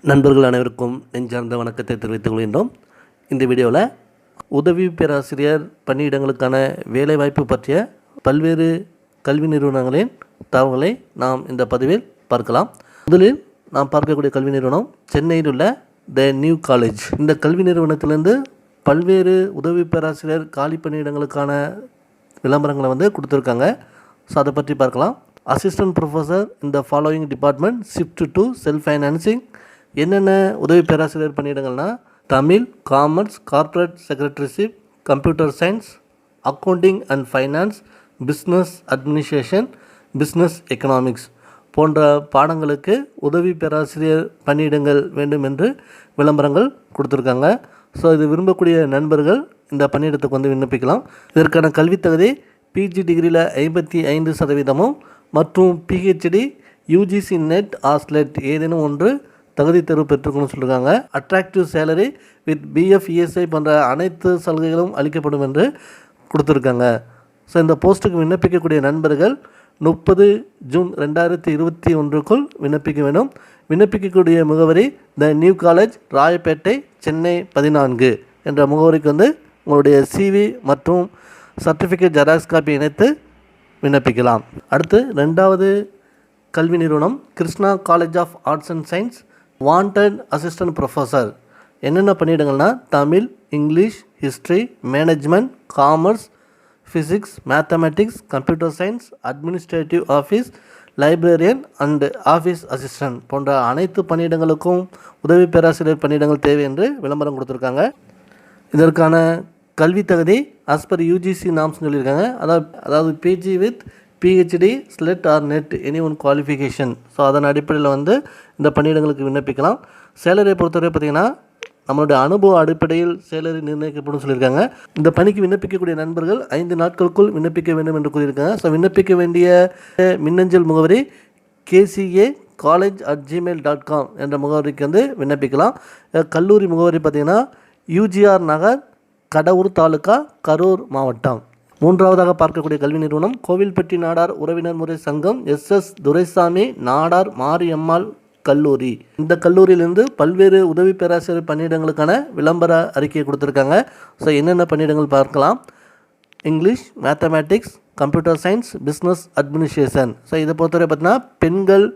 நண்பர்கள் அனைவருக்கும் நெஞ்சார்ந்த வணக்கத்தை தெரிவித்துக் கொள்கின்றோம். இந்த வீடியோவில் உதவி பேராசிரியர் பணியிடங்களுக்கான வேலைவாய்ப்பு பற்றிய பல்வேறு கல்வி நிறுவனங்களின் தகவல்களை நாம் இந்த பதிவில் பார்க்கலாம். முதலில் நாம் பார்க்கக்கூடிய கல்வி நிறுவனம் சென்னையில் உள்ள த நியூ காலேஜ். இந்த கல்வி நிறுவனத்திலிருந்து பல்வேறு உதவி பேராசிரியர் காலி பணியிடங்களுக்கான விளம்பரங்களை கொடுத்துருக்காங்க. ஸோ அதை பற்றி பார்க்கலாம். அசிஸ்டன்ட் ப்ரொஃபஸர் இந்த following department shift to self financing. என்னென்ன உதவி பேராசிரியர் பணியிடங்கள்னால் Tamil, commerce, corporate secretaryship, computer science, accounting and finance, business administration, business economics போன்ற பாடங்களுக்கு உதவி பேராசிரியர் பணியிடங்கள் வேண்டும் என்று விளம்பரங்கள் கொடுத்துருக்காங்க. ஸோ இது விரும்பக்கூடிய நண்பர்கள் இந்த பணியிடத்துக்கு விண்ணப்பிக்கலாம். இதற்கான கல்வித் தகுதி பிஜி டிகிரியில் 55% மற்றும் பிஹெச்டி யூஜிசி நெட் ஆஸ்லெட் ஏதேனும் ஒன்று தகுதி தேர்வு பெற்றுக்கணும்னு சொல்லியிருக்காங்க. Attractive salary with PF, ESI போன்ற அனைத்து சலுகைகளும் அளிக்கப்படும் என்று கொடுத்துருக்காங்க. ஸோ இந்த போஸ்ட்டுக்கு விண்ணப்பிக்கக்கூடிய நண்பர்கள் 30 ஜூன் 2021 விண்ணப்பிக்க வேண்டும். விண்ணப்பிக்கக்கூடிய முகவரி the new college, Royapettah, Chennai 14 என்ற முகவரிக்கு உங்களுடைய சிவி மற்றும் சர்டிஃபிகேட் ஜெராக்ஸ் காப்பி இணைத்து விண்ணப்பிக்கலாம். அடுத்து ரெண்டாவது கல்வி நிறுவனம் Krishna college of arts and science, wanted assistant professor. என்னென்ன பணியிடங்கள்னால் Tamil, English, history, management, commerce, physics, mathematics, computer science, administrative office, librarian and office assistant போன்ற அனைத்து பணியிடங்களுக்கும் உதவி பேராசிரியர் பணியிடங்கள் தேவை என்று விளம்பரம் கொடுத்துருக்காங்க. இதற்கான கல்வி தகுதி ஆஸ் பர் யூஜிசி நாம்ஸ்னு சொல்லியிருக்காங்க. அதாவது PG with PhD SLET or NET any one qualification. So அதன் அடிப்படையில் இந்த பணியிடங்களுக்கு விண்ணப்பிக்கலாம். சேலரியை பொறுத்தவரை பார்த்திங்கன்னா நம்மளுடைய அனுபவ அடிப்படையில் சேலரி நிர்ணயிக்கப்படும் சொல்லியிருக்காங்க. இந்த பணிக்கு விண்ணப்பிக்கக்கூடிய நண்பர்கள் 5 நாட்களுக்குள் விண்ணப்பிக்க வேண்டும் என்று கூறியிருக்காங்க. ஸோ விண்ணப்பிக்க வேண்டிய மின்னஞ்சல் முகவரி kcacollege@gmail.com என்ற முகவரிக்கு விண்ணப்பிக்கலாம். கல்லூரி முகவரி பார்த்திங்கன்னா யூஜிஆர் நகர், கடவுர் தாலுக்கா, கரூர் மாவட்டம். மூன்றாவதாக பார்க்கக்கூடிய கல்வி நிறுவனம் கோவில்பட்டி நாடார் உறவினர் முறை சங்கம், எஸ்எஸ் துரைசாமி நாடார் மாரியம்மாள் கல்லூரி. இந்த கல்லூரியிலிருந்து பல்வேறு உதவி பேராசிரியர் பணியிடங்களுக்கான விளம்பர அறிக்கையை கொடுத்துருக்காங்க. ஸோ என்னென்ன பணியிடங்கள் பார்க்கலாம். English, mathematics, computer science, business administration. So இதை பொறுத்தவரை பார்த்தீங்கன்னா பெண்கள்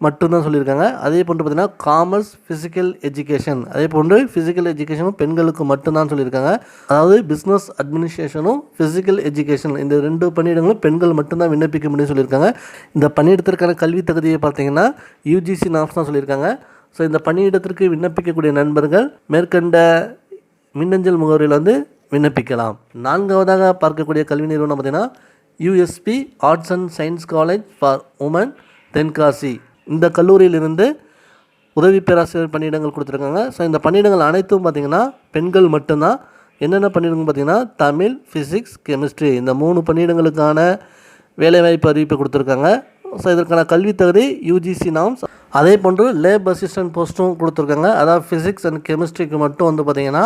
மட்டும்தான் சொல்லியிருக்காங்க. அதே போன்று பார்த்திங்கன்னா காமர்ஸ், ஃபிசிக்கல் எஜுகேஷன், அதே போன்று ஃபிசிக்கல் எஜுகேஷனும் பெண்களுக்கு மட்டும்தான் சொல்லியிருக்காங்க. அதாவது பிஸ்னஸ் அட்மினிஸ்ட்ரேஷனும் ஃபிசிக்கல் எஜுகேஷன் இந்த 2 பணியிடங்களும் பெண்கள் மட்டும்தான் விண்ணப்பிக்க முடியும்னு சொல்லியிருக்காங்க. இந்த பணியிடத்திற்கான கல்வி தகுதியை பார்த்திங்கன்னா யூஜிசி நாம்ஸ் தான் சொல்லியிருக்காங்க. ஸோ இந்த பணியிடத்திற்கு விண்ணப்பிக்கக்கூடிய நண்பர்கள் மேற்கண்ட மின்னஞ்சல் முகவரியில் விண்ணப்பிக்கலாம். நான்காவதாக பார்க்கக்கூடிய கல்வி நிறுவனம் பார்த்திங்கன்னா USP arts and science college for women, Tenkasi. இந்த கல்லூரியிலிருந்து உதவி பேராசிரியர் பணியிடங்கள் கொடுத்துருக்காங்க. ஸோ இந்த பணியிடங்கள் அனைத்தும் பார்த்திங்கன்னா பெண்கள் மட்டும்தான். என்னென்ன பணியிடங்கள் பார்த்திங்கன்னா தமிழ், ஃபிசிக்ஸ், கெமிஸ்ட்ரி இந்த 3 பணியிடங்களுக்கான வேலைவாய்ப்பு அறிவிப்பை கொடுத்துருக்காங்க. ஸோ இதற்கான கல்வி தகுதி யூஜிசி நாம்ஸ். அதே போன்று லேப் அசிஸ்டன்ட் போஸ்ட்டும் கொடுத்துருக்காங்க. அதாவது ஃபிசிக்ஸ் அண்ட் கெமிஸ்ட்ரிக்கு மட்டும் பார்த்திங்கன்னா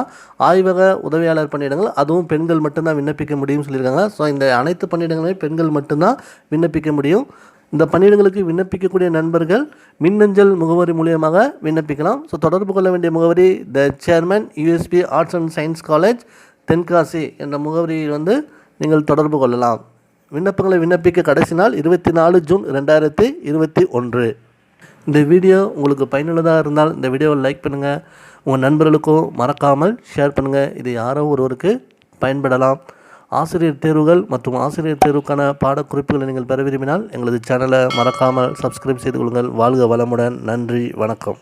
ஆய்வக உதவியாளர் பணியிடங்கள், அதுவும் பெண்கள் மட்டும்தான் விண்ணப்பிக்க முடியும்னு சொல்லியிருக்காங்க. ஸோ இந்த அனைத்து பணியிடங்களுமே பெண்கள் மட்டும்தான் விண்ணப்பிக்க முடியும். இந்த பணியிடங்களுக்கு விண்ணப்பிக்கக்கூடிய நண்பர்கள் மின்னஞ்சல் முகவரி மூலியமாக விண்ணப்பிக்கலாம். ஸோ தொடர்பு கொள்ள வேண்டிய முகவரி the chairman, USB arts and science college, Tenkasi என்ற முகவரியில் நீங்கள் தொடர்பு கொள்ளலாம். விண்ணப்பங்களை விண்ணப்பிக்க கடைசி நாள் 24 ஜூன் 2021. இந்த வீடியோ உங்களுக்கு பயனுள்ளதாக இருந்தால் இந்த வீடியோவை லைக் பண்ணுங்கள். உங்கள் நண்பர்களுக்கும் மறக்காமல் ஷேர் பண்ணுங்கள். இது யாரோ ஒருவருக்கு பயன்படலாம். ஆசிரியர் தேர்வுகள் மற்றும் ஆசிரியர் தேர்வுக்கான பாடக்குறிப்புகளை நீங்கள் பெற விரும்பினால் எங்களது சேனலை மறக்காமல் சப்ஸ்கிரைப் செய்து கொள்ளுங்கள். வாழ்க வளமுடன். நன்றி, வணக்கம்.